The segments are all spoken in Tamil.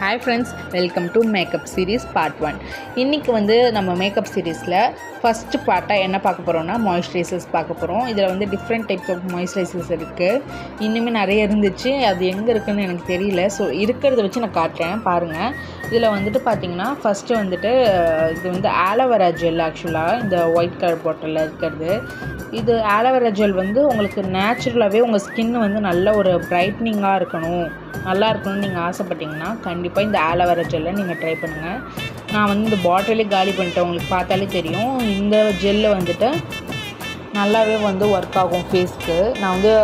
Hi friends, welcome to makeup series part 1. இன்னைக்கு வந்து நம்ம மேக்கப் சீரிஸில் ஃபஸ்ட்டு பார்ட்டாக என்ன பார்க்க போகிறோம்னா மாய்ஸ்சரைசர்ஸ் பார்க்க போகிறோம். இதில் வந்து டிஃப்ரெண்ட் டைப்ஸ் ஆஃப் மாய்ஸ்சரைசர்ஸ் இருக்குது. இன்னுமே நிறைய இருந்துச்சு, அது எங்கே இருக்குதுன்னு எனக்கு தெரியல. ஸோ இருக்கிறத வச்சு நான் காட்டுறேன் பாருங்கள். இதில் வந்துட்டு பார்த்திங்கன்னா ஃபஸ்ட்டு வந்துட்டு இது வந்து ஆலோவேரா ஜெல். ஆக்சுவலாக இந்த ஒயிட் கலர் பாட்டிலில் இருக்கிறது இது ஆலோவேரா ஜெல் வந்து உங்களுக்கு நேச்சுரலாகவே உங்கள் ஸ்கின் வந்து நல்ல ஒரு பிரைட்னிங்காக இருக்கணும், நல்லா இருக்கணும்னு நீங்கள் ஆசைப்பட்டீங்கன்னா கண்டிப்பாக இந்த ஆலோவேரா ஜெல்லை நீங்கள் ட்ரை பண்ணுங்கள். நான் வந்து இந்த பாட்டிலே காலி பண்ணிட்டேன், உங்களுக்கு பார்த்தாலே தெரியும். இந்த ஜெல்லு வந்துட்டு நல்லாவே வந்து ஒர்க் ஆகும் ஃபேஸ்க்கு. நான் வந்து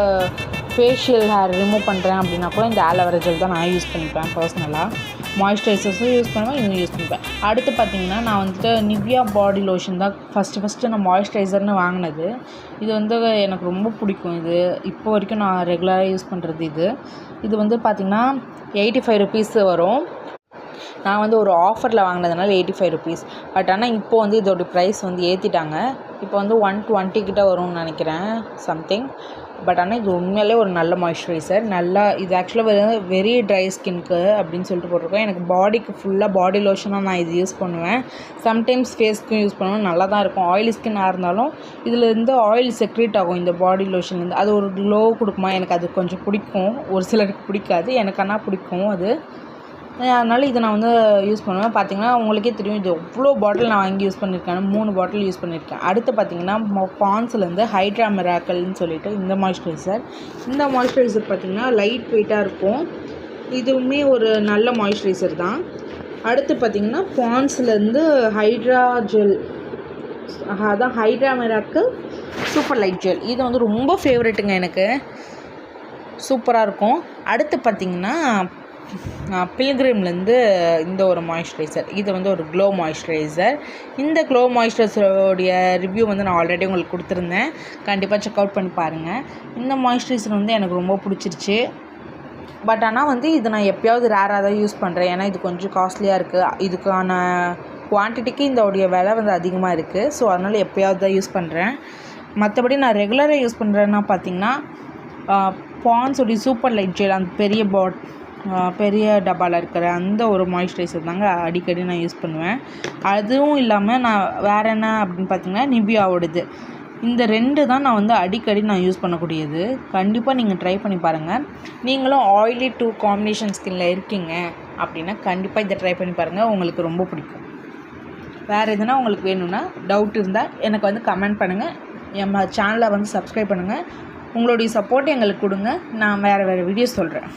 ஃபேஷியல் ஹேர் ரிமூவ் பண்ணுறேன் அப்படின்னா கூட இந்த ஆலோவேரா ஜெல் தான் நான் யூஸ் பண்ணிப்பேன் பர்சனலாக. மாய்ஸ்சரைசர்ஸும் யூஸ் பண்ணுவேன், இதுவும் யூஸ் பண்ணிப்பேன். அடுத்து பார்த்திங்கன்னா நான் வந்துட்டு நிவ்யா பாடி லோஷன் தான் ஃபஸ்ட்டு நான் மாய்ஸ்சரைசர்னு வாங்கினது. இது வந்து எனக்கு ரொம்ப பிடிக்கும். இது இப்போ வரைக்கும் நான் ரெகுலராக யூஸ் பண்ணுறது. இது வந்து பார்த்திங்கன்னா 85 rupees வரும். நான் வந்து ஒரு ஆஃபரில் வாங்கினதுனால 85 rupees. பட் ஆனால் இப்போது வந்து இதோட ப்ரைஸ் வந்து ஏற்றிட்டாங்க. இப்போ வந்து 120 கிட்ட வரும்னு நினைக்கிறேன் சம்திங். பட் ஆனால் இது உண்மையிலே ஒரு நல்ல மாய்ஸ்சரைசர். நல்லா இது ஆக்சுவலாக வெரி ட்ரை ஸ்கின்க்கு அப்படின்னு சொல்லிட்டு போட்டிருக்கோம். எனக்கு பாடிக்கு ஃபுல்லாக பாடி லோஷனாக நான் இது யூஸ் பண்ணுவேன். சம்டைம்ஸ் ஃபேஸ்க்கும் யூஸ் பண்ணுவேன், நல்லா தான் இருக்கும். ஆயிலி ஸ்கின்னாக இருந்தாலும் இதில் இருந்து ஆயில் செக்ரேட் ஆகும் இந்த பாடி லோஷன்லேருந்து. அது ஒரு க்ளோ கொடுக்குமா, எனக்கு அது கொஞ்சம் பிடிக்கும். ஒரு சிலருக்கு பிடிக்காது, எனக்கு ஆனால் பிடிக்கும் அது. அதனால் இதை நான் வந்து யூஸ் பண்ணுவேன். பார்த்திங்கன்னா உங்களுக்கே தெரியும், இது எவ்வளோ பாட்டில் நான் வாங்கி யூஸ் பண்ணியிருக்கேன். 3 பாட்டில் யூஸ் பண்ணியிருக்கேன். அடுத்து பார்த்திங்கன்னா பான்ஸ்லேருந்து ஹைட்ரா மிராக்கல்னு சொல்லிட்டு இந்த மாய்ஸ்சரைசர். இந்த மாய்ஸ்சரைசர் பார்த்திங்கன்னா லைட் வெயிட்டாக இருக்கும். இதுவுமே ஒரு நல்ல மாய்ஸ்சரைசர் தான். அடுத்து பார்த்திங்கன்னா பான்ஸ்லேருந்து ஹைட்ரா ஜெல், அதான் hydra miracle super light gel. இது வந்து ரொம்ப ஃபேவரெட்டுங்க, எனக்கு சூப்பராக இருக்கும். அடுத்து பார்த்திங்கன்னா பில்கிரிம்லேருந்து இந்த ஒரு மாய்ஸ்சரைசர். இது வந்து ஒரு க்ளோ மாய்ஸ்சரைசர். இந்த க்ளோ மாய்ஸ்சரைசரோடைய ரிவ்யூ வந்து நான் ஆல்ரெடி உங்களுக்கு கொடுத்துருந்தேன், கண்டிப்பாக செக் அவுட் பண்ணி பாருங்கள். இந்த மாய்ஸ்சரைசர் வந்து எனக்கு ரொம்ப பிடிச்சிருச்சு. பட் ஆனால் வந்து இது நான் எப்போயாவது ரேராக தான் யூஸ் பண்ணுறேன், ஏன்னா இது கொஞ்சம் காஸ்ட்லியாக இருக்குது. இதுக்கான குவான்டிட்டிக்கு இதோடைய விலை வந்து அதிகமாக இருக்குது. ஸோ அதனால் எப்போயாவது தான் யூஸ் பண்ணுறேன். மற்றபடி நான் ரெகுலராக யூஸ் பண்ணுறேன்னா பார்த்திங்கன்னா பான்ஸோடைய சூப்பர் லைட் ஜெல், அந்த பெரிய டப்பாவில் இருக்கிற அந்த ஒரு மாய்ஸ்சரைசர் தாங்க அடிக்கடி நான் யூஸ் பண்ணுவேன். அதுவும் இல்லாமல் நான் வேறு என்ன அப்படின்னு பார்த்திங்கன்னா நிவ்யாவோடது. இந்த 2 தான் நான் வந்து அடிக்கடி யூஸ் பண்ணக்கூடியது. கண்டிப்பாக நீங்கள் ட்ரை பண்ணி பாருங்கள். நீங்களும் ஆயிலி டூ காம்பினேஷன் ஸ்கின்னில் இருக்கீங்க அப்படின்னா கண்டிப்பாக இதை ட்ரை பண்ணி பாருங்கள், உங்களுக்கு ரொம்ப பிடிக்கும். வேறு எதுனா உங்களுக்கு வேணும்னா டவுட் இருந்தால் எனக்கு வந்து கமெண்ட் பண்ணுங்கள். நம்ம சேனலை வந்து சப்ஸ்கிரைப் பண்ணுங்கள். உங்களுடைய சப்போர்ட் எங்களுக்கு கொடுங்க, நான் வேறு வீடியோஸ் சொல்கிறேன்.